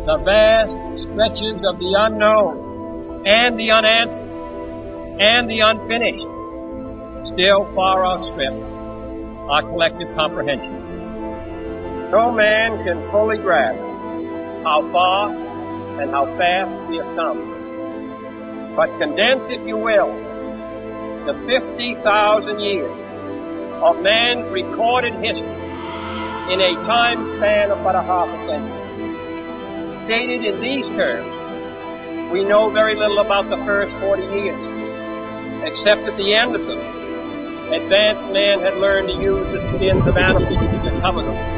the vast stretches of the unknown and the unanswered and the unfinished still far outstrip our collective comprehension. No man can fully grasp how far and how fast we have come. But condense, if you will, the 50,000 years of man's recorded history in a time span of but a half a century. Stated in these terms, we know very little about the first 40 years, except at the end of them, advanced man had learned to use the skins of animals to cover them.